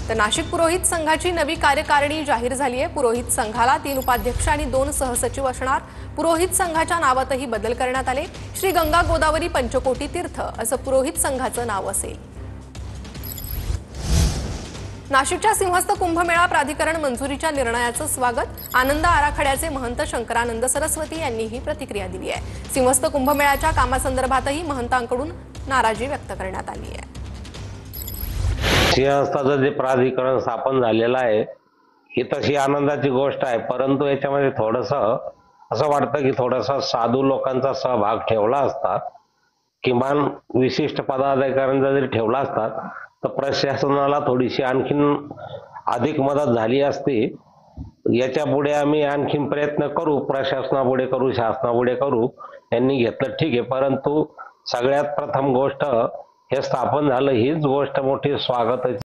तर नाशिक पुरोहित संघाची नवी कार्यकारिणी जाहीर झाली आहे। पुरोहित संघाला 3 उपाध्यक्ष आणि 2 सहसचिव असणार। पुरोहित संघाच्या नावातही बदल करण्यात आले। श्री गंगा गोदावरी पंचकोटी तीर्थ असं पुरोहित संघाचं नाव असेल। नाशिकच्या सिंहस्थ कुंभमेळा प्राधिकरण मंजुरीच्या निर्णयाचं स्वागत। आनंद आराखड्याचे महंत शंकरानंद सरस्वती यांनीही प्रतिक्रिया दिली आहे। सिंहस्थ कुंभमेळ्याच्या कामासंदर्भातही महंतांकडून नाराजी व्यक्त करण्यात आली आहे। सिंहस्थाचं जे प्राधिकरण स्थापन झालेलं आहे ही तशी आनंदाची गोष्ट आहे, परंतु याच्यामध्ये थोडंसं असं वाटतं की थोडासा साधू लोकांचा सहभाग ठेवला असता, किमान विशिष्ट पदाधिकाऱ्यांचा जरी ठेवला असता तर प्रशासनाला थोडीशी आणखीन अधिक मदत झाली असती। याच्या पुढे आम्ही आणखीन प्रयत्न करू, प्रशासनापुढे करू, शासनापुढे करू। यांनी घेतलं ठीक आहे, परंतु सगळ्यात प्रथम गोष्ट हे स्थापन झालं हीच गोष्ट मोठी स्वागताची